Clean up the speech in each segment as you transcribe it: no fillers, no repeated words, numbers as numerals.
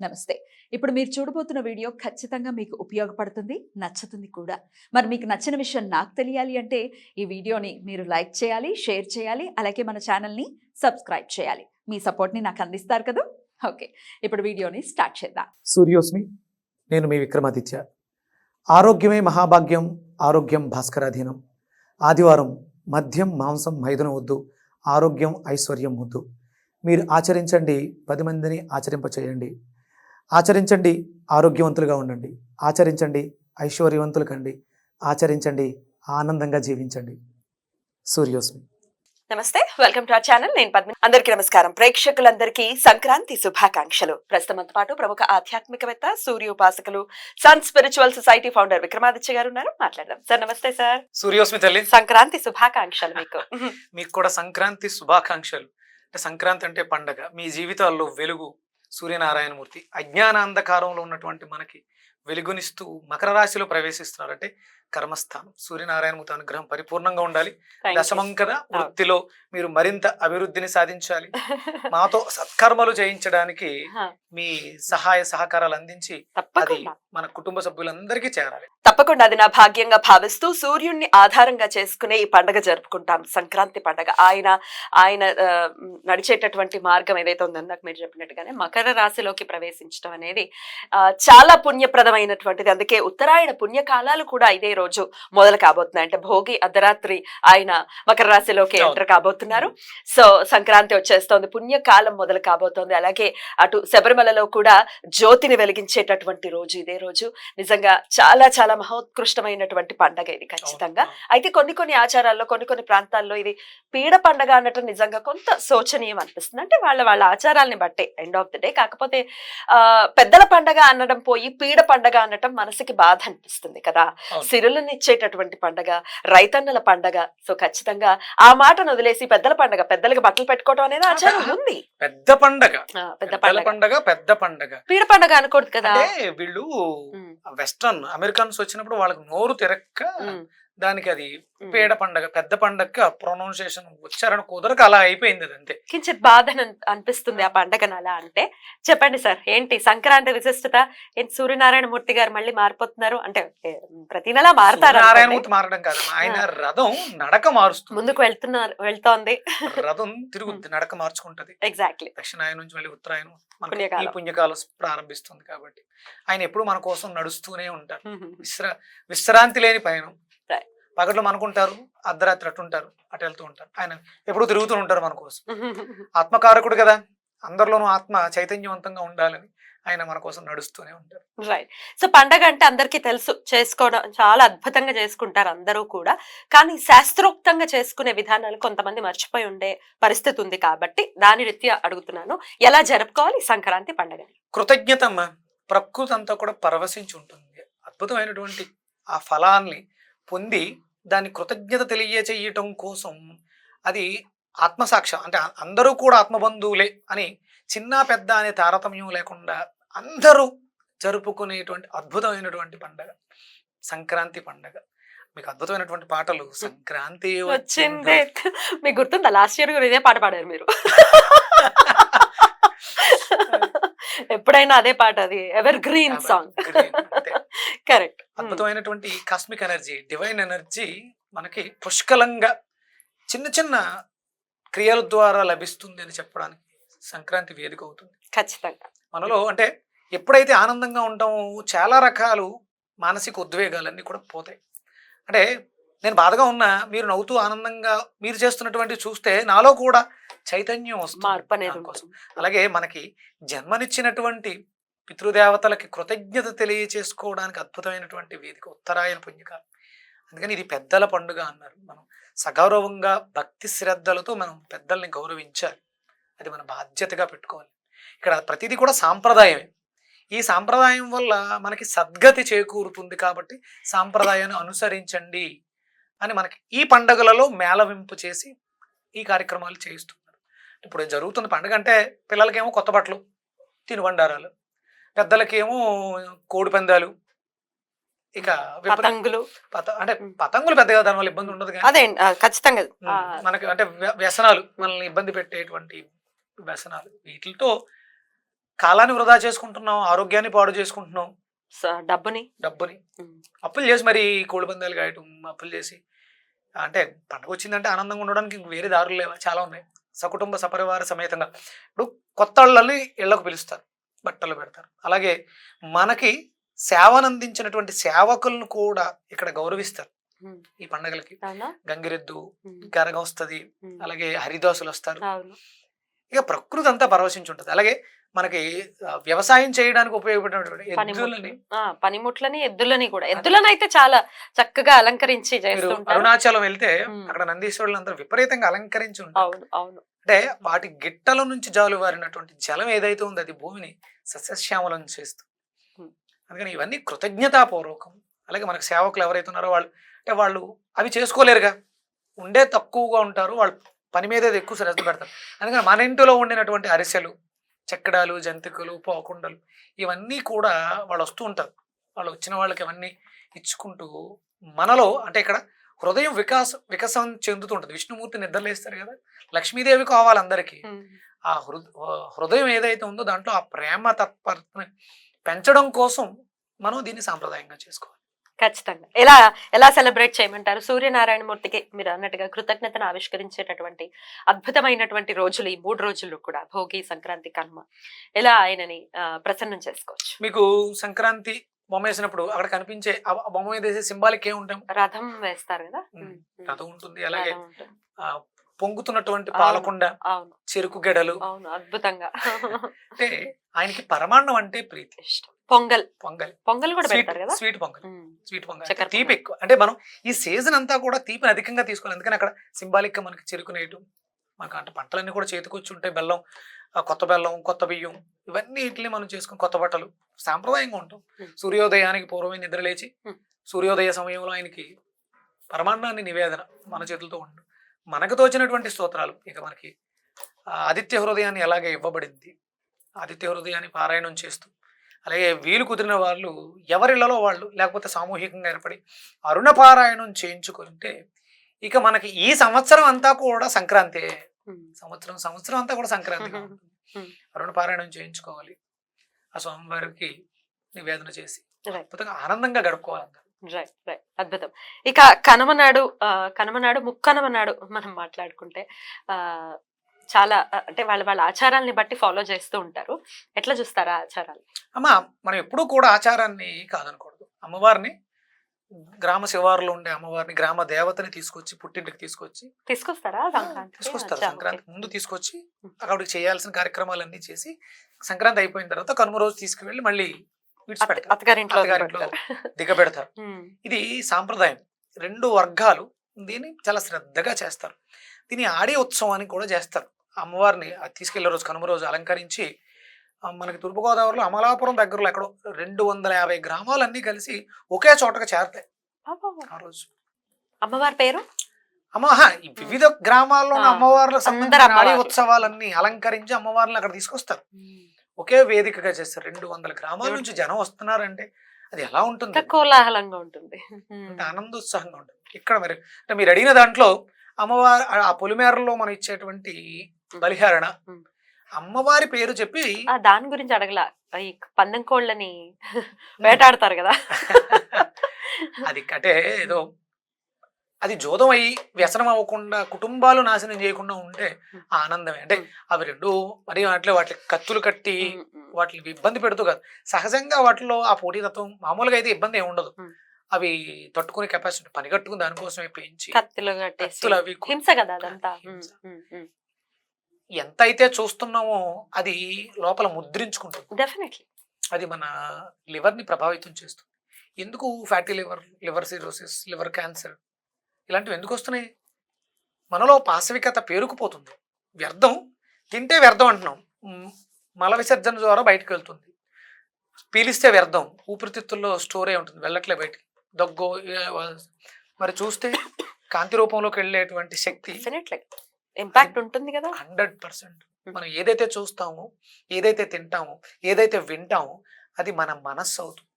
నమస్తే. ఇప్పుడు మీరు చూడబోతున్న వీడియో ఖచ్చితంగా మీకు ఉపయోగపడుతుంది, నచ్చుతుంది కూడా. మరి మీకు నచ్చిన విషయం నాకు తెలియాలి అంటే ఈ వీడియోని మీరు లైక్ చేయాలి, షేర్ చేయాలి, అలాగే మన ఛానల్‌ని సబ్స్క్రైబ్ చేయాలి. మీ సపోర్ట్‌ని నాకు అందిస్తారు కదూ! ఓకే. ఇప్పుడు వీడియోని స్టార్ట్ చేద్దాం. సూర్యోస్మి, నేను మీ విక్రమాదిత్య. ఆరోగ్యమే మహాభాగ్యం, ఆరోగ్యం భాస్కరాధీనం. ఆదివారం మద్యం మాంసం మైదనం వద్దు, ఆరోగ్యం ఐశ్వర్యం వద్దు. మీరు ఆచరించండి, 10 మందిని ఆచరింపచేయండి. ఆచరించండి, ఆరోగ్యవంతులుగా ఉండండి. ఆచరించండి, ఐశ్వర్యవంతులు కండి. ఆచరించండి, ఆనందంగా జీవించండి. సూర్యోస్మి. నమస్తే, వెల్కమ్ టు అవర్ ఛానల్. నేను పద్మిని. అందరికీ నమస్కారం. ప్రేక్షకులందరికీ సంక్రాంతి శుభాకాంక్షలు. ప్రస్తుతంతో పాటు ప్రముఖ ఆధ్యాత్మికవేత్త, సూర్య ఉపాసకులు, sun spiritual society founder Vikramaditya garu ఉన్నారు. మాట్లాడదాం. సార్ నమస్తే. సార్ సూర్యోస్మి తల్లి, సంక్రాంతి శుభాకాంక్షలు మీకు. మీకు కూడా సంక్రాంతి శుభాకాంక్షలు. అంటే సంక్రాంతి అంటే పండగ. మీ జీవితాల్లో వెలుగు సూర్యనారాయణమూర్తి అజ్ఞానాంధకారంలో ఉన్నటువంటి మనకి వెలుగునిస్తూ మకర రాశిలో ప్రవేశిస్తున్నారు. అంటే కర్మస్థానం. సూర్యనారాయణమూర్తి అనుగ్రహం పరిపూర్ణంగా ఉండాలి. దశమంకర వృత్తిలో మీరు మరింత అభివృద్ధిని సాధించాలి. మాతో సత్కర్మలు చేయించడానికి మీ సహాయ సహకారాలు అందించి అది మన కుటుంబ సభ్యులందరికీ చేరాలి. తప్పకుండా అది నా భాగ్యంగా భావిస్తూ సూర్యుడిని ఆధారంగా చేసుకునే ఈ పండుగ జరుపుకుంటాం. సంక్రాంతి పండుగ ఆయన నడిచేటటువంటి మార్గం ఏదైతే ఉందో నాకు మీరు చెప్పినట్టుగానే మకర రాశిలోకి ప్రవేశించడం అనేది చాలా పుణ్యప్రదమైనటువంటిది. అందుకే ఉత్తరాయణ పుణ్యకాలాలు కూడా ఇదే రోజు మొదలు కాబోతున్నాయి. అంటే భోగి అర్ధరాత్రి ఆయన మకర రాశిలోకి ఎంటర్ కాబోతున్నారు. సో సంక్రాంతి వచ్చేస్తోంది, పుణ్యకాలం మొదలు కాబోతోంది. అలాగే అటు శబరిమలలో కూడా జ్యోతిని వెలిగించేటటువంటి రోజు ఇదే రోజు. నిజంగా చాలా చాలా మహోత్కృష్టమైనటువంటి పండగ ఇది ఖచ్చితంగా. అయితే కొన్ని ఆచారాల్లో కొన్ని ప్రాంతాల్లో ఇది పీడ పండగ అన్నట్టు నిజంగా కొంత శోచనీయం అనిపిస్తుంది. అంటే వాళ్ళ ఆచారాలని బట్టే ఎండ్ ఆఫ్ ది డే. కాకపోతే పెద్దల పండగ అనడం పోయి పీడ పండగ అనటం మనసుకి బాధ అనిపిస్తుంది కదా. సిరులనిచ్చేటటువంటి పండగ, రైతన్నల పండగ. సో ఖచ్చితంగా ఆ మాటను వదిలేసి పెద్దల పండగ, పెద్దలకు బట్టలు పెట్టుకోవడం అనేది ఆచారం ఉంది. పెద్ద పండగ, పెద్ద పండగ, పీడ పండగ అనకూడదు కదా. వీళ్ళు వెస్టర్న్ అమెరికన్స్ వచ్చినప్పుడు వాళ్ళకి నోరు తిరక్క దానికి అది పీడ పండగ, పెద్ద పండగ ప్రొనౌన్సియేషన్ ఉచ్చారణ కుదరక అలా అయిపోయింది. అది అంతే. కించిత్ బాధ అనిపిస్తుంది ఆ పండగను అలా అంటే. చెప్పండి సార్, ఏంటి సంక్రాంతి విశిష్టత? ఏంటి సూర్యనారాయణ మూర్తి గారు మళ్ళీ మారిపోతున్నారు? అంటే ప్రతి నెల మారుతారు. నారాయణమూర్తి మారడం కాదు, ఆయన రథం నడక మారుస్తుంది, ముందుకు వెళ్తోంది. రథం తిరుగుద్ది, నడక మార్చుకుంటది. ఎగ్జాక్ట్లీ. దక్షిణాయనం నుంచి మళ్ళీ ఉత్తరాయణం ఈ పుణ్యకాలం ప్రారంభిస్తుంది. కాబట్టి ఆయన ఎప్పుడు మన కోసం నడుస్తూనే ఉంటారు. విశ్రాంతి లేని పయనం. పగట్లో మనకుంటారు, అర్ధరాత్రి అటుంటారు, అటు వెళ్తూ ఉంటారు. ఆయన ఎప్పుడు తిరుగుతూ ఉంటారు మన కోసం. ఆత్మకారకుడు కదా, అందరిలోనూ ఆత్మ చైతన్యవంతంగా ఉండాలని ఆయన మన కోసం నడుస్తూనే ఉంటారు. రైట్. సో పండగ అంటే అందరికీ తెలుసు, చేసుకోవడం చాలా అద్భుతంగా చేసుకుంటారు అందరూ కూడా. కానీ శాస్త్రోక్తంగా చేసుకునే విధానాలు కొంతమంది మర్చిపోయి ఉండే పరిస్థితి ఉంది. కాబట్టి దాని రీత్యా అడుగుతున్నాను, ఎలా జరుపుకోవాలి సంక్రాంతి పండుగని? కృతజ్ఞత. ప్రకృతి అంతా కూడా పరవశించి ఉంటుంది. అద్భుతమైనటువంటి ఆ ఫలాన్ని పొంది దాన్ని కృతజ్ఞత తెలియచేయటం కోసం అది ఆత్మసాక్ష్యం. అంటే అందరూ కూడా ఆత్మబంధువులే అని చిన్న పెద్ద అనే తారతమ్యం లేకుండా అందరూ జరుపుకునేటువంటి అద్భుతమైనటువంటి పండగ సంక్రాంతి పండగ. మీకు అద్భుతమైనటువంటి పాటలు, సంక్రాంతి వచ్చిందే మీకు గుర్తుందా? లాస్ట్ ఇయర్ కూడా ఇదే పాట పాడారు మీరు. ఎప్పుడైనా అదే పాట, అది ఎవర్ గ్రీన్ సాంగ్. కరెక్ట్. అద్భుతమైనటువంటి కాస్మిక్ ఎనర్జీ, డివైన్ ఎనర్జీ మనకి పుష్కలంగా చిన్న చిన్న క్రియల ద్వారా లభిస్తుంది అని చెప్పడానికి సంక్రాంతి వేదిక అవుతుంది. ఖచ్చితంగా. మనలో అంటే ఎప్పుడైతే ఆనందంగా ఉంటామో చాలా రకాలు మానసిక ఉద్వేగాలన్నీ కూడా పోతాయి. అంటే నేను బాధగా ఉన్నా మీరు నవ్వుతూ ఆనందంగా మీరు చేస్తున్నటువంటి చూస్తే నాలో కూడా చైతన్యం వస్తుంది. అలాగే మనకి జన్మనిచ్చినటువంటి పితృదేవతలకి కృతజ్ఞత తెలియచేసుకోవడానికి అద్భుతమైనటువంటి వేదిక ఉత్తరాయణ పుణ్యకాలం. అందుకని ఇది పెద్దల పండుగ అన్నారు. మనం సగౌరవంగా భక్తి శ్రద్ధలతో మనం పెద్దల్ని గౌరవించాలి. అది మన బాధ్యతగా పెట్టుకోవాలి. ఇక్కడ ప్రతిదీ కూడా సాంప్రదాయమే. ఈ సాంప్రదాయం వల్ల మనకి సద్గతి చేకూరుతుంది. కాబట్టి సాంప్రదాయాన్ని అనుసరించండి అని మనకి ఈ పండుగలలో మేళవింపు చేసి ఈ కార్యక్రమాలు చేయిస్తున్నారు. ఇప్పుడు జరుగుతున్న పండుగ అంటే పిల్లలకేమో కొత్త బట్టలు, తినుబండారాలు, పెద్దలకేమో కోడి పందాలు, ఇక పతంగులు. అంటే పతంగులు పెద్దగా దానివల్ల ఇబ్బంది ఉండదు కానీ అదే ఖచ్చితంగా మనకి అంటే వ్యసనాలు, మనల్ని ఇబ్బంది పెట్టేటువంటి వ్యసనాలు, వీటితో కాలాన్ని వృధా చేసుకుంటున్నాం, ఆరోగ్యాన్ని పాడు చేసుకుంటున్నాం, డబ్బుని అప్పులు చేసి మరి కోడి పందాలు కాయటం, అప్పులు చేసి. అంటే పండుగ వచ్చిందంటే ఆనందంగా ఉండడానికి ఇంక వేరే దారులు లేవా? చాలా ఉన్నాయి. సకుటుంబ సపరివార సమేతంగా ఇప్పుడు కొత్త వాళ్ళని ఇళ్లకు పిలుస్తారు, బట్టలు పెడతారు. అలాగే మనకి సేవను అందించినటువంటి సేవకులను కూడా ఇక్కడ గౌరవిస్తారు ఈ పండగలకి. గంగిరెద్దు గరగ వస్తుంది, అలాగే హరిదాసులు వస్తారు. ఇక ప్రకృతి అంతా పరవశించి ఉంటుంది. అలాగే మనకి వ్యవసాయం చేయడానికి ఉపయోగపడినటువంటి ఎద్దులని, పనిముట్లని, ఎద్దులని కూడా, ఎద్దులను అయితే చాలా చక్కగా అలంకరించి చేస్తుంటారు. అరుణాచలం వెళ్తే అక్కడ నందీశ్వరులు అందరూ విపరీతంగా అలంకరించి ఉంటారు. అంటే వాటి గిట్టల నుంచి జాలువారినటువంటి జలం ఏదైతే ఉందో అది భూమిని సస్యశ్యామలం చేస్తూ. అందుకని ఇవన్నీ కృతజ్ఞతాపూర్వకం. అలాగే మనకు సేవకులు ఎవరైతే ఉన్నారో వాళ్ళు అంటే వాళ్ళు అవి చేసుకోలేరుగా, ఉండే తక్కువగా ఉంటారు, వాళ్ళు పని మీద ఎక్కువ శ్రద్ధ పెడతారు. అందుకని మన ఇంటిలో ఉండినటువంటి అరిసెలు, చెక్కడాలు, జంతికలు, పోకుండలు ఇవన్నీ కూడా వాళ్ళు వస్తూ ఉంటారు. వాళ్ళు వచ్చిన వాళ్ళకి అవన్నీ ఇచ్చుకుంటూ మనలో అంటే ఇక్కడ హృదయం వికాసం చెందుతూ ఉంటుంది. విష్ణుమూర్తి నిద్రలేస్తారు కదా, లక్ష్మీదేవి కావాలి అందరికీ. ఆ హృదయం ఏదైతే ఉందో దాంట్లో ఆ ప్రేమ తత్పరతని పెంచడం కోసం మనం దీన్ని సాంప్రదాయంగా చేసుకోవాలి. ఖచ్చితంగా. ఎలా సెలబ్రేట్ చేయమంటారు? సూర్యనారాయణమూర్తికి మీరు అన్నట్టుగా కృతజ్ఞతను ఆవిష్కరించేటటువంటి అద్భుతమైనటువంటి రోజులు ఈ 3 రోజులు కూడా, భోగి, సంక్రాంతి, కనుమ, ఎలా ఆయనని ప్రసన్నం చేసుకోవచ్చు? మీకు సంక్రాంతి బొమ్మ వేసినప్పుడు అక్కడ కనిపించే ఆ బొమ్మ మీద వేసే సింబాలిక్ ఏముంటాం? రథం వేస్తారు కదా, రథం ఉంటుంది. అలాగే పొంగుతున్నటువంటి పాలకుండ, చెరుకు గెడలు, అద్భుతంగా. అంటే ఆయనకి పరమాన్నం అంటే ప్రీతి, ఇష్టం. పొంగల్ కూడా పెడతారు కదా, స్వీట్ పొంగల్ తీపి ఎక్కువ. అంటే మనం ఈ సీజన్ అంతా కూడా తీపిని అధికంగా తీసుకోవాలి. అందుకని అక్కడ సింబాలిక్ గా మనకి చెరుకు నేయటం, మనకు అంటే పంటలన్నీ కూడా చేతికొచ్చి ఉంటాయి. బెల్లం, కొత్త బెల్లం, కొత్త బియ్యం, ఇవన్నీ ఇట్లే మనం చేసుకుని కొత్త బట్టలు సాంప్రదాయంగా ఉంటాం. సూర్యోదయానికి పూర్వమే నిద్రలేచి సూర్యోదయ సమయంలో ఆయనకి పరమాన్నాన్ని నివేదన మన చేతులతో ఉండడం, మనకు తోచినటువంటి స్తోత్రాలు. ఇక మనకి ఆదిత్య హృదయాన్ని ఎలాగే ఇవ్వబడింది, ఆదిత్య హృదయాన్ని పారాయణం చేస్తూ, అలాగే వీలు కుదిరిన వాళ్ళు ఎవరిళ్లలో వాళ్ళు లేకపోతే సామూహికంగా ఏర్పడి అరుణ పారాయణం చేయించుకుంటే ఇక మనకి ఈ సంవత్సరం అంతా కూడా సంక్రాంతి, సంవత్సరం అంతా కూడా సంక్రాంతిగా ఉంటుంది. అరుణ పారాయణం చేయించుకోవాలి, ఆ స్వామివారికి నివేదన చేసి అద్భుతంగా ఆనందంగా గడుపుకోవాలి. అద్భుతం. ఇక కనుమనాడు ముక్కనుమనాడు మనం మాట్లాడుకుంటే చాలా అంటే వాళ్ళ ఆచారాలని బట్టి ఫాలో చేస్తూ ఉంటారు. ఎట్లా చూస్తారా ఆచారాలు? అమ్మా, మనం ఎప్పుడూ కూడా ఆచారాన్ని కాదనకూడదు. అమ్మవారిని, గ్రామ శివారులో ఉండే అమ్మవారిని, గ్రామ దేవతని తీసుకొచ్చి పుట్టింటికి తీసుకొస్తారు. సంక్రాంతి ముందు తీసుకొచ్చి అక్కడికి చేయాల్సిన కార్యక్రమాలన్నీ చేసి సంక్రాంతి అయిపోయిన తర్వాత కనుమ రోజు తీసుకువెళ్ళి మళ్ళీ అత్తగారింట్లో దిగబెడతారు. ఇది సాంప్రదాయం. 2 వర్గాలు దీన్ని చాలా శ్రద్ధగా చేస్తారు. దీన్ని ఆడే ఉత్సవం అని కూడా చేస్తారు. అమ్మవారిని తీసుకెళ్లే రోజు కనుమ రోజు అలంకరించి మనకి తూర్పుగోదావరిలో అమలాపురం దగ్గరలో ఎక్కడో 250 గ్రామాలన్నీ కలిసి ఒకే చోటగా చేరతాయి ఆ రోజు. అమ్మవారి పేరు వివిధ గ్రామాల్లో అమ్మవార్లకు సంబంధించిన ఆడే ఉత్సవాలన్నీ అలంకరించి అమ్మవారిని అక్కడ తీసుకొస్తారు. ఒకే వేదికగా చేస్తారు. 200 గ్రామాల నుంచి జనం వస్తున్నారంటే అది ఎలా ఉంటుంది? కోలాహలంగా ఉంటుంది, ఆనందోత్సాహంగా ఉంటుంది. ఇక్కడ మరి అంటే మీరు అడిగిన దాంట్లో అమ్మవారి ఆ పొలిమేరలో మనం ఇచ్చేటువంటి బలిహారణ, అమ్మవారి పేరు చెప్పి దాని గురించి అడగలా. ఈ పందెం కోళ్ళని వేటాడతారు కదా, అది అంటే ఏదో అది జోదం అయ్యి వ్యసనం అవ్వకుండా కుటుంబాలు నాశనం చేయకుండా ఉంటే ఆనందమే. అంటే అవి 2 మరి వాటి కత్తులు కట్టి వాటిని ఇబ్బంది పెడుతూ కాదు, సహజంగా వాటిలో ఆ పోటీతత్వం మామూలుగా అయితే ఇబ్బంది ఏమి ఉండదు. అవి తట్టుకునే కెపాసిటీ, పని కట్టుకుని దానికోసమే పెంచి కత్తులు అవి ఎంత అయితే చూస్తున్నామో అది లోపల ముద్రించుకుంటుంది. డెఫినెట్లీ అది మన లివర్ ని ప్రభావితం చేస్తుంది. ఎందుకు fatty liver cirrhosis, liver cancer ఇలాంటివి ఎందుకు వస్తున్నాయి? మనలో పాశవికత పేరుకుపోతుంది. వ్యర్థం తింటే వ్యర్థం అంటున్నాం, మల విసర్జన ద్వారా బయటకు వెళ్తుంది. పీలిస్తే వ్యర్థం, ఊపిరితిత్తుల్లో స్టోర్ అయి ఉంటుంది, వెళ్ళట్లే బయటికి. దగ్గు మరి చూస్తే కాంతి రూపంలోకి వెళ్ళేటువంటి శక్తి ఇంపాక్ట్ ఉంటుంది కదా 100%. మనం ఏదైతే చూస్తామో, ఏదైతే తింటామో, ఏదైతే వింటామో అది మన మనస్సు అవుతుంది.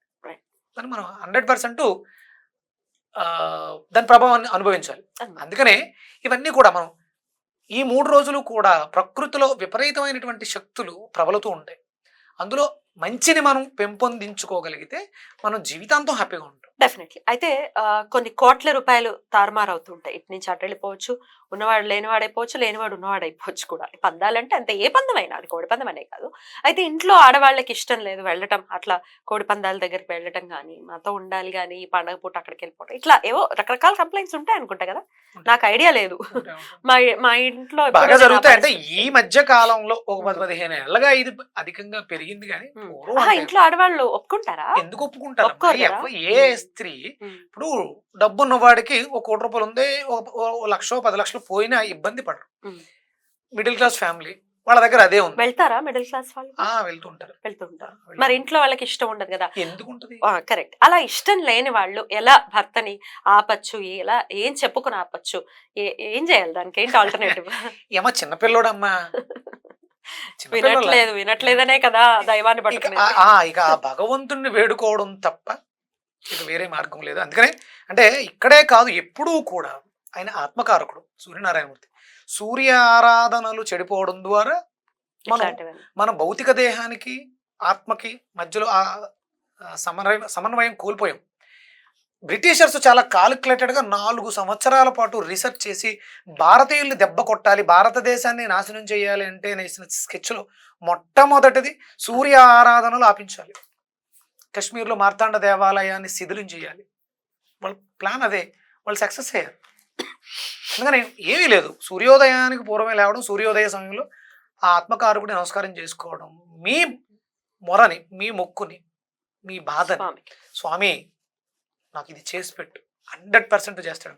కానీ మనం 100% దాని ప్రభావాన్ని అనుభవించాలి. అందుకనే ఇవన్నీ కూడా మనం ఈ 3 రోజులు కూడా ప్రకృతిలో విపరీతమైనటువంటి శక్తులు ప్రబలుతూ ఉంటాయి. అందులో మంచిని మనం పెంపొందించుకోగలిగితే మనం జీవితాంతం హ్యాపీగా ఉంటాం. డెఫినెట్లీ. అయితే కొన్ని కోట్ల రూపాయలు తారుమారు అవుతుంటాయి. ఇటు నుంచి అటు వెళ్ళిపోవచ్చు, ఉన్నవాడు లేనివాడైపోవచ్చు, లేనివాడు ఉన్నవాడైపోవచ్చు కూడా. ఈ పందాలంటే అంతే, ఏ పందమైనా, అది కోడి పందం అనే కాదు. అయితే ఇంట్లో ఆడవాళ్ళకి ఇష్టం లేదు వెళ్ళటం, అట్లా కోడి పందాల దగ్గరికి వెళ్ళటం కానీ, మాతో ఉండాలి కానీ, ఈ పండగ పూట అక్కడికి వెళ్ళిపోవడం, ఇట్లా ఏవో రకరకాల కంప్లైంట్స్ ఉంటాయి అనుకుంటా కదా, నాకు ఐడియా లేదు. మా మా ఇంట్లో బాగా ఎప్పుడైనా జరుగుతాయి. అంటే పరిస్థితి. ఈ మధ్య కాలంలో ఒక 10-15 ఏళ్ళగా ఇది అధికంగా పెరిగింది కానీ పూర్వం ఆహా, అంటే ఇంట్లో ఆడవాళ్ళు ఒప్పుకుంటారా? ఎందుకు ఒప్పుకుంటారు? ఒప్పుకోరు కదా? ఏ స్త్రీ ఇప్పుడు డబ్బు ఉన్నవాడికి ఒక ₹1,00,000 ఉంది, ఓ 1,00,000 10,00,000 పోయినా ఇబ్బంది పడరు. మిడిల్ క్లాస్ ఫ్యామిలీ వాళ్ళ దగ్గర అదే ఉంది. వెళ్తారా మిడిల్ క్లాస్ వాళ్ళు? వెళ్తుంటారు. వెళ్తుంటారు. మరి ఇంట్లో వాళ్ళకి ఇష్టం ఉండదు కదా. ఎందుకు ఉంటది? కరెక్ట్. అలా ఇష్టం లేని వాళ్ళు ఎలా భర్తని ఆపచ్చు, ఎలా ఏం చెప్పుకుని ఆపచ్చు, ఏం చేయాలి, దానికి ఏంటి ఆల్టర్నేటివ్? ఏమో చిన్నపిల్లోడమ్మా, వినట్లేదనే కదా దైవాన్ని ఇక పట్టుకునేది. ఇక ఆ భగవంతుణ్ణి వేడుకోవడం తప్ప ఇక వేరే మార్గం లేదు. అందుకనే అంటే ఇక్కడే కాదు, ఎప్పుడూ కూడా ఆయన ఆత్మకారకుడు సూర్యనారాయణమూర్తి. సూర్య ఆరాధనలు చెడిపోవడం ద్వారా మనం ఇట్లాంటివన్నీ. మన భౌతిక దేహానికి ఆత్మకి మధ్యలో ఆ సమన్వయం కోల్పోయాం. బ్రిటిషర్స్ చాలా కాలిక్యులేటెడ్గా 4 సంవత్సరాల పాటు రీసెర్చ్ చేసి భారతీయుల్ని దెబ్బ కొట్టాలి, భారతదేశాన్ని నాశనం చేయాలి అంటే నేసిన స్కెచ్లో మొట్టమొదటిది సూర్య ఆరాధనలు ఆపించాలి, కశ్మీర్లో మార్తాండ దేవాలయాన్ని శిథిలం చేయాలి. వాళ్ళ ప్లాన్ అదే, వాళ్ళు సక్సెస్ అయ్యారు. అందుకని ఏమీ లేదు, సూర్యోదయానికి పూర్వమే లేవడం, సూర్యోదయ సమయంలో ఆ ఆత్మకారకుడి నమస్కారం చేసుకోవడం, మీ మొరని, మీ మొక్కుని, మీ బాధని, స్వామి నాకు ఇది చేసి పెట్టు, 100% చేస్తాడు.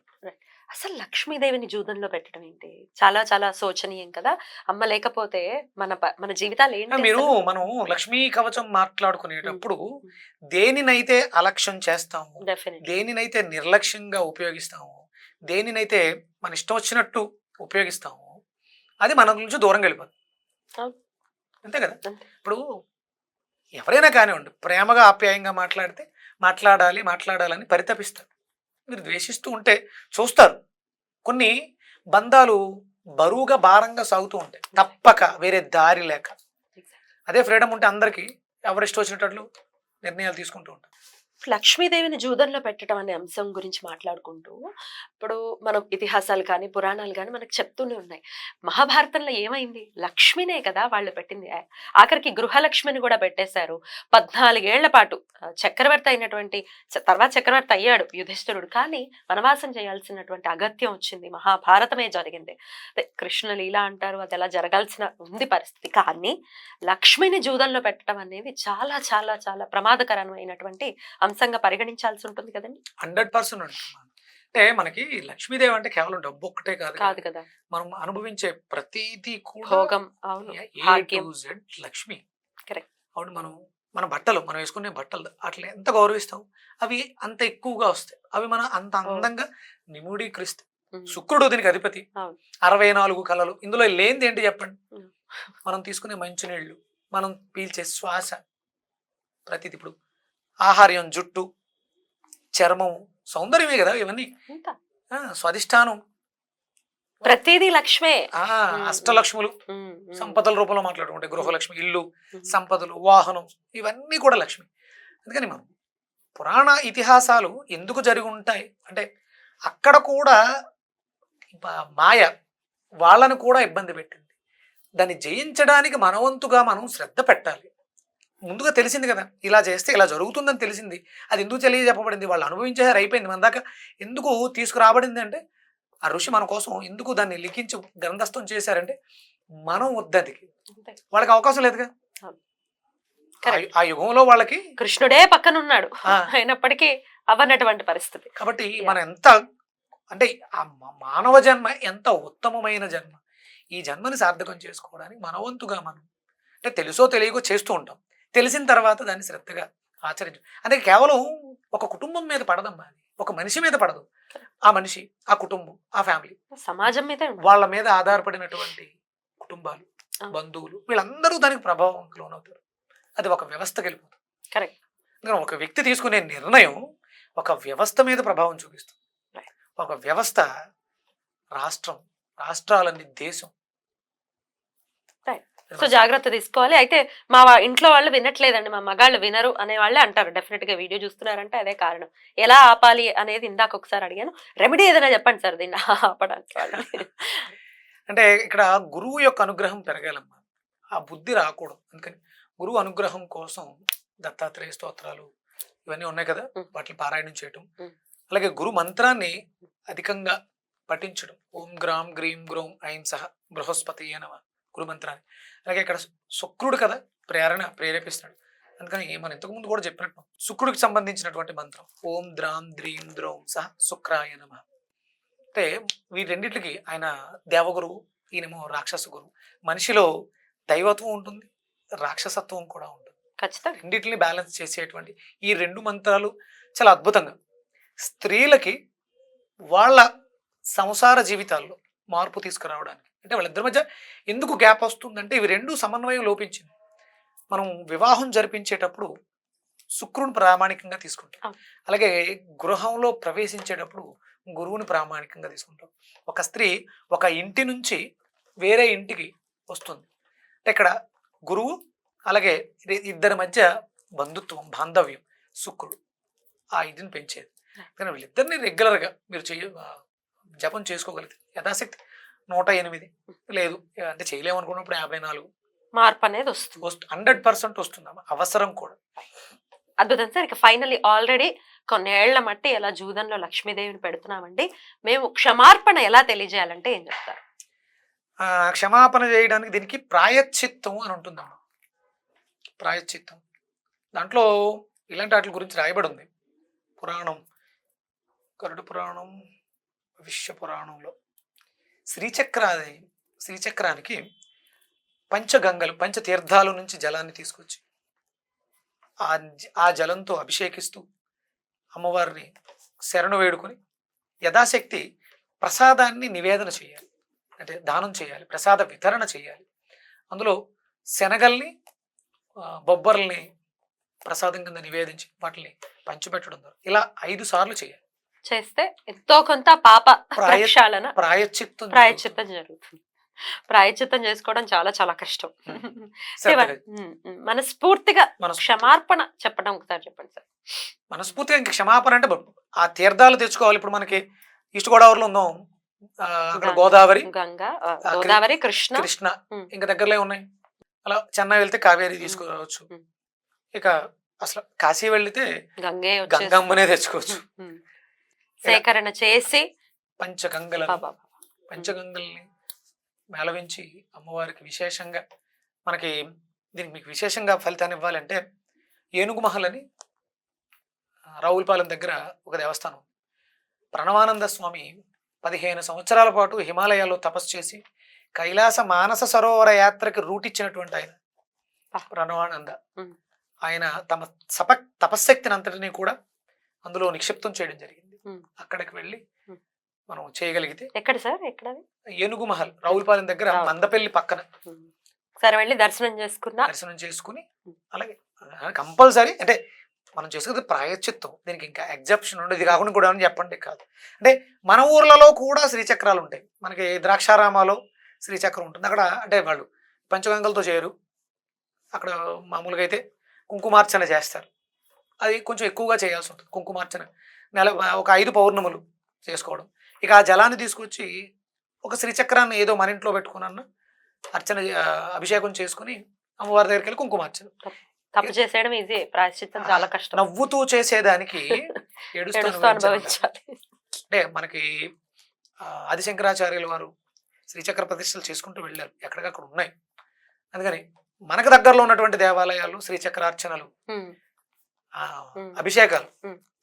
అసలు లక్ష్మీదేవిని జూదంలో పెట్టడం ఏంటి? చాలా చాలా శోచనీయం కదా. అమ్మ లేకపోతే మన జీవితాలు ఏంటి? మనం లక్ష్మీ కవచం మాట్లాడుకునేటప్పుడు దేనినైతే అలక్ష్యం చేస్తాము, దేనినైతే నిర్లక్ష్యంగా ఉపయోగిస్తాము, దేనినైతే మన ఇష్టం వచ్చినట్టు ఉపయోగిస్తాము, అది మన నుంచి దూరంగా వెళ్ళిపోతుంది. అంతే కదా. ఇప్పుడు ఎవరైనా కానివ్వండి, ప్రేమగా ఆప్యాయంగా మాట్లాడాలని పరితపిస్తారు. మీరు ద్వేషిస్తూ ఉంటే చూస్తారు, కొన్ని బంధాలు బరువుగా భారంగా సాగుతూ ఉంటాయి, తప్పక వేరే దారి లేక. అదే ఫ్రీడమ్ ఉంటే అందరికీ ఎవరిష్టం వచ్చినట్లు నిర్ణయాలు తీసుకుంటూ ఉంటారు. లక్ష్మీదేవిని జూదంలో పెట్టడం అనే అంశం గురించి మాట్లాడుకుంటూ, ఇప్పుడు మనం ఇతిహాసాలు కానీ పురాణాలు కానీ మనకు చెప్తూనే ఉన్నాయి. మహాభారతంలో ఏమైంది? లక్ష్మినే కదా వాళ్ళు పెట్టింది. ఆఖరికి గృహలక్ష్మిని కూడా పెట్టేశారు. 14 ఏళ్ల పాటు చక్రవర్తి అయినటువంటి తర్వాత చక్రవర్తి అయ్యాడు యుధిష్ఠిరుడు, కానీ వనవాసం చేయాల్సినటువంటి అగత్యం వచ్చింది. మహాభారతమే జరిగింది. కృష్ణ లీల అంటారు, అది ఎలా జరగాల్సిన ఉంది పరిస్థితి. కానీ లక్ష్మిని జూదంలో పెట్టడం అనేది చాలా చాలా చాలా ప్రమాదకరమైనటువంటి అంశంగా పరిగణించాల్సి ఉంటుంది కదండి. 100% ఉంటుంది. అంటే మనకి లక్ష్మీదేవి అంటే కేవలం డబ్బు ఒక్కటే కాదు కదా, మనం అనుభవించే ప్రతిదీ కూడా భోగం. అవును, లక్ష్మి. కరెక్ట్. అవును, మన బట్టలు, మనం వేసుకునే బట్టలు అట్లా ఎంత గౌరవిస్తాం, అవి అంత ఎక్కువగా వస్తాయి, అవి మనం అంత అందంగా నిమూడీకరిస్తాయి. శుక్రుడు దీనికి అధిపతి, 64 కళలు, ఇందులో లేనిది ఏంటి చెప్పండి? మనం తీసుకునే మంచినీళ్ళు, మనం పీల్చే శ్వాస, ప్రతిది. ఇప్పుడు ఆహార్యం, జుట్టు, చర్మం, సౌందర్యమే కదా ఇవన్నీ. స్వాదిష్టానం, ప్రతిదీ లక్ష్మే. అష్టలక్ష్ములు సంపదల రూపంలో మాట్లాడుకుంటే గృహలక్ష్మి, ఇల్లు, సంపదలు, వాహనం, ఇవన్నీ కూడా లక్ష్మి. అందుకని మనం పురాణ ఇతిహాసాలు ఎందుకు జరిగి ఉంటాయి అంటే అక్కడ కూడా మాయ వాళ్ళని కూడా ఇబ్బంది పెట్టింది. దాన్ని జయించడానికి మనవంతుగా మనం శ్రద్ధ పెట్టాలి. ముందుగా తెలిసింది కదా, ఇలా చేస్తే ఇలా జరుగుతుందని తెలిసింది, అది ఎందుకు తెలియజెప్పబడింది, వాళ్ళు అనుభవించేసారు, అయిపోయింది. మన దాకా ఎందుకు తీసుకురాబడింది అంటే ఆ ఋషి మన కోసం ఎందుకు దాన్ని లిఖించి గ్రంథస్థం చేశారంటే మనం వద్దదికి, వాళ్ళకి అవకాశం లేదుగా. ఆ యుగంలో వాళ్ళకి కృష్ణుడే పక్కనున్నాడు, అయినప్పటికీ అవన్నటువంటి పరిస్థితి. కాబట్టి మనం ఎంత అంటే ఆ మానవ జన్మ ఎంత ఉత్తమమైన జన్మ, ఈ జన్మని సార్థకం చేసుకోవడానికి మనవంతుగా మనం అంటే తెలుసో తెలియకో చేస్తూ ఉంటాం. తెలిసిన తర్వాత దాన్ని శ్రద్ధగా ఆచరించు. అంటే కేవలం ఒక కుటుంబం మీద పడదమ్మా, ఒక మనిషి మీద పడదు. ఆ మనిషి, ఆ కుటుంబం, ఆ ఫ్యామిలీ, సమాజం మీద, వాళ్ళ మీద ఆధారపడినటువంటి కుటుంబాలు, బంధువులు, వీళ్ళందరూ దానికి ప్రభావం లోనవుతారు. అది ఒక వ్యవస్థకి వెళ్ళిపోతుంది. కరెక్ట్. ఒక వ్యక్తి తీసుకునే నిర్ణయం ఒక వ్యవస్థ మీద ప్రభావం చూపిస్తుంది. ఒక వ్యవస్థ రాష్ట్రం, రాష్ట్రాలన్నీ దేశం. సో జాగ్రత్త తీసుకోవాలి. అయితే మా ఇంట్లో వాళ్ళు వినట్లేదండి, మా మగాళ్ళు వినరు అనే వాళ్ళే అంటారు. డెఫినెట్ గా వీడియో చూస్తున్నారంటే అదే కారణం. ఎలా ఆపాలి అనేది ఇందాక ఒకసారి అడిగాను. రెమెడీ ఏదైనా చెప్పండి సార్ దీన్ని ఆపడానికి వాళ్ళని. అంటే ఇక్కడ గురువు యొక్క అనుగ్రహం పెరగాలమ్మా, ఆ బుద్ధి రాకూడదు. అందుకని గురువు అనుగ్రహం కోసం దత్తాత్రేయ స్తోత్రాలు ఇవన్నీ ఉన్నాయి కదా, వాటిని పారాయణం చేయటం, అలాగే గురు మంత్రాన్ని అధికంగా పఠించడం. ఓం గ్రాం గ్రీం గ్రోం ఐం సహ బృహస్పతి నమ గురు మంత్రాన్ని. అలాగే ఇక్కడ శుక్రుడు కదా ప్రేరేపిస్తాడు. అందుకని మనం ఇంతకుముందు కూడా చెప్పినట్టు శుక్రుడికి సంబంధించినటువంటి మంత్రం ఓం ద్రాం ద్రీం ద్రోం సహ శుక్రాయ నమ. అంటే వీటన్నిటికి ఆయన దేవగురువు, ఈయనేమో రాక్షస గురువు. మనిషిలో దైవత్వం ఉంటుంది, రాక్షసత్వం కూడా ఉంటుంది. ఖచ్చితంగా రెండింటిని బ్యాలెన్స్ చేసేటువంటి ఈ రెండు మంత్రాలు చాలా అద్భుతంగా స్త్రీలకి వాళ్ళ సంసార జీవితాల్లో మార్పు తీసుకురావడానికి, అంటే వాళ్ళిద్దరి మధ్య ఎందుకు గ్యాప్ వస్తుందంటే ఇవి రెండు సమన్వయం లోపించింది. మనం వివాహం జరిపించేటప్పుడు శుక్రుని ప్రామాణికంగా తీసుకుంటాం, అలాగే గృహంలో ప్రవేశించేటప్పుడు గురువుని ప్రామాణికంగా తీసుకుంటాం. ఒక స్త్రీ ఒక ఇంటి నుంచి వేరే ఇంటికి వస్తుంది అంటే ఇక్కడ గురువు అలాగే ఇద్దరి మధ్య బంధుత్వం, బాంధవ్యం శుక్రుడు ఆ ఇదిని పెంచేది. కానీ వీళ్ళిద్దరిని రెగ్యులర్గా మీరు జపం చేసుకోగలిగితే యథాశక్తి 108 లేదు అంటే చేయలేము అనుకున్నప్పుడు 54 మార్పు అనేది వస్తుంది. 100% వస్తుందమ్మా, అవసరం కూడా. అద్భుతం సార్. ఇక ఫైనల్లీ ఆల్రెడీ కొన్నేళ్ల మట్టి ఎలా జూదంలో లక్ష్మీదేవిని పెడుతున్నామండి, మేము క్షమార్పణ ఎలా తెలియజేయాలంటే ఏం చెప్తారు? క్షమాపణ చేయడానికి దీనికి ప్రాయశ్చిత్తం అని ఉంటుందమ్మా. ప్రాయశ్చిత్తం దాంట్లో ఇలాంటి వాటి గురించి రాయబడి ఉంది. పురాణం, గరుడ పురాణం, విశ్వ పురాణంలో శ్రీచక్రానికి పంచగంగలు, పంచతీర్థాల నుంచి జలాన్ని తీసుకొచ్చి ఆ జలంతో అభిషేకిస్తూ అమ్మవారిని శరణు వేడుకొని యథాశక్తి ప్రసాదాన్ని నివేదన చేయాలి, అంటే దానం చేయాలి, ప్రసాద వితరణ చేయాలి. అందులో శనగల్ని బొబ్బర్లని ప్రసాదం కింద నివేదించి వాటిని పంచిపెట్టడం ద్వారా ఇలా 5 సార్లు చేయాలి. చేస్తే ఎంతో కొంత పాప ప్రాయశ్చిత్తం జరుగుతుంది. ప్రాయశ్చిత్తం చేసుకోవడం చాలా చాలా కష్టం. మనస్ఫూర్తిగా క్షమార్పణ చెప్పడం ఒకసారి చెప్పండి సార్. మనస్ఫూర్తిగా ఇంక క్షమాపణ అంటే ఆ తీర్థాలు తెచ్చుకోవాలి. ఇప్పుడు మనకి ఈస్ట్ గోదావరిలో ఉందాం, అక్కడ గోదావరి, గంగా, గోదావరి, కృష్ణ ఇంకా దగ్గరలో ఉన్నాయి. అలా చెన్నై వెళ్తే కావేరి తీసుకురావచ్చు. ఇక అసలు కాశీ వెళ్తే గంగమ్మనే తెచ్చుకోవచ్చు. సేకరణ చేసి పంచగంగల్ని మేళవించి అమ్మవారికి విశేషంగా మనకి దీనికి మీకు విశేషంగా ఫలితాన్ని ఇవ్వాలంటే ఏనుగు మహల్ అని రావులపాలెం దగ్గర ఒక దేవస్థానం. ప్రణవానంద స్వామి 15 సంవత్సరాల పాటు హిమాలయాల్లో తపస్సు చేసి కైలాస మానస సరోవర యాత్రకి రూట్ ఇచ్చినటువంటి ఆయన ప్రణవానంద. ఆయన తమ తపశ్శక్తిని అంతటినీ కూడా అందులో నిక్షిప్తం చేయడం జరిగింది. అక్కడికి వెళ్ళి మనం చేయగలిగితే. ఎక్కడ సార్? ఎక్కడ? ఏనుగు మహల్, రావులపాలెం దగ్గర, మందపల్లి పక్కన. సరే వెళ్ళి దర్శనం చేసుకుని అలాగే కంపల్సరీ అంటే మనం చేసుకునే ప్రాయశ్చిత్తం, దీనికి ఇంకా ఎగ్జెప్షన్ ఉండదు. ఇది కాకుండా కూడా చెప్పండి కాదు. అంటే మన ఊర్లలో కూడా శ్రీచక్రాలు ఉంటాయి. మనకి ద్రాక్షారామాలో శ్రీచక్రం ఉంటుంది. అక్కడ అంటే వాళ్ళు పంచగంగలతో చేయరు, అక్కడ మామూలుగా అయితే కుంకుమార్చన చేస్తారు. అది కొంచెం ఎక్కువగా చేయాల్సి ఉంటుంది. కుంకుమార్చన ఒక 5 పౌర్ణములు చేసుకోవడం. ఇక ఆ జలాన్ని తీసుకొచ్చి ఒక శ్రీచక్రాన్ని ఏదో మన ఇంట్లో పెట్టుకున్న అర్చన, అభిషేకం చేసుకుని అమ్మవారి దగ్గరికి వెళ్ళి కుంకుమార్చన. తప్పు చేసేయడం ఈజీ, ప్రాయశ్చిత్తం చాలా కష్టం. నవ్వుతూ చేసేదానికి ఏడుస్తూ అనుభవించాలి. అంటే మనకి ఆదిశంకరాచార్యుల వారు శ్రీచక్ర ప్రతిష్టలు చేసుకుంటూ వెళ్ళారు, ఎక్కడికక్కడ ఉన్నాయి. అందుకని మనకు దగ్గరలో ఉన్నటువంటి దేవాలయాలు శ్రీచక్రార్చనలు, అభిషేకాలు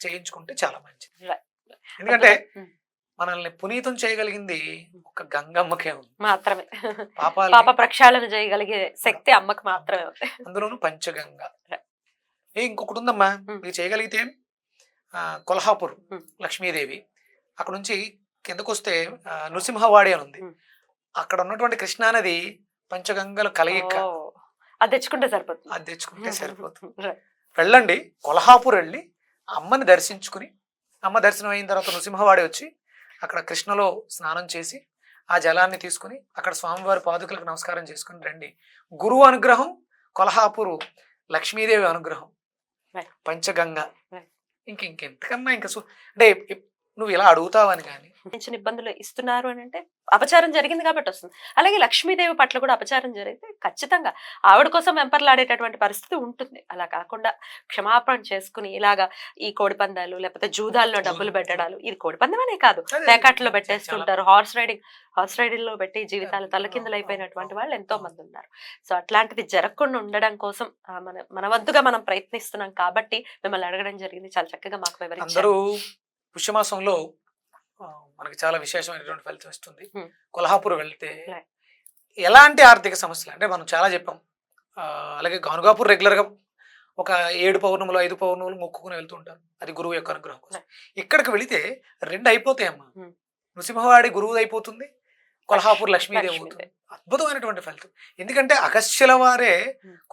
చేయించుకుంటే చాలా మంచిది. ఎందుకంటే మనల్ని పునీతం చేయగలిగింది ఒక గంగమ్మకే ఉంది మాత్రమే. పాప ప్రక్షాళన చేయగలిగే శక్తి అమ్మకి మాత్రమే ఉంది, అందులోను పంచగంగ. ఇంకొకటి ఉందమ్మా మీరు చేయగలిగితే, కొల్హాపూర్ లక్ష్మీదేవి, అక్కడ నుంచి కిందకు వస్తే నృసింహవాడి అని ఉంది. అక్కడ ఉన్నటువంటి కృష్ణానది పంచగంగలు కలయిక. అది తెచ్చుకుంటే సరిపోతుంది. వెళ్ళండి, కొల్హాపూర్ వెళ్ళి అమ్మని దర్శించుకుని, అమ్మ దర్శనం అయిన తర్వాత నృసింహవాడి వచ్చి అక్కడ కృష్ణలో స్నానం చేసి ఆ జలాన్ని తీసుకుని అక్కడ స్వామివారి పాదుకలకు నమస్కారం చేసుకుని రండి. గురువు అనుగ్రహం, కొల్హాపూరు లక్ష్మీదేవి అనుగ్రహం, Right. పంచగంగ, Right. ఇంకెంతకన్నా ఇంకా అంటే నువ్వు ఇలా అడుగుతావని కానీ చిన్న ఇబ్బందులు ఇస్తున్నారు అని అంటే అపచారం జరిగింది కాబట్టి వస్తుంది. అలాగే లక్ష్మీదేవి పట్ల కూడా అపచారం జరిగితే ఖచ్చితంగా ఆవిడ కోసం వెంపర్లాడేటటువంటి పరిస్థితి ఉంటుంది. అలా కాకుండా క్షమాపణ చేసుకుని ఇలాగా ఈ కోడిపందాలు లేకపోతే జూదాల్లో డబ్బులు పెట్టడాలు, ఇది కోడిపందమనే కాదు, పేకాట్లో పెట్టేస్తుంటారు, హార్స్ రైడింగ్ లో పెట్టి జీవితాలు తలకిందులైపోయినటువంటి వాళ్ళు ఎంతో మంది ఉన్నారు. సో అట్లాంటిది జరగకుండా ఉండడం కోసం మన వంతుగా మనం ప్రయత్నిస్తున్నాం కాబట్టి మిమ్మల్ని అడగడం జరిగింది. చాలా చక్కగా మాకు వివరించారు. అందరూ పుష్యమాసంలో మనకి చాలా విశేషమైనటువంటి ఫలితం ఇస్తుంది. కొల్హాపూర్ వెళ్తే Right. ఎలాంటి ఆర్థిక సమస్యలు అంటే మనం చాలా చెప్పాం. అలాగే గానుగాపూర్ రెగ్యులర్గా ఒక 7 పౌర్ణములు 5 పౌర్ణములు మొక్కుకుని వెళ్తూ ఉంటారు. అది గురువు యొక్క అనుగ్రహం కోసం. ఇక్కడికి వెళితే 2 అయిపోతాయమ్మా. నృసింహవాడి గురువు అయిపోతుంది, కొల్హాపూర్ లక్ష్మీదేవి అవుతుంది. అద్భుతమైనటువంటి ఫలితం. ఎందుకంటే అగస్త్యుల వారే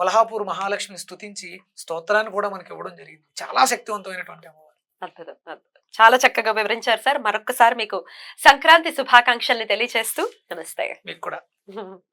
కొల్హాపూర్ మహాలక్ష్మిని స్తుతించి స్తోత్రాన్ని కూడా మనకి ఇవ్వడం జరిగింది. చాలా శక్తివంతమైనటువంటి అమ్మవారు. అద్భుతం, అద్భుతం. చాలా చక్కగా వివరించారు సార్. మరొకసారి మీకు సంక్రాంతి శుభాకాంక్షల్ని తెలియజేస్తూ నమస్తే. మీకు కూడా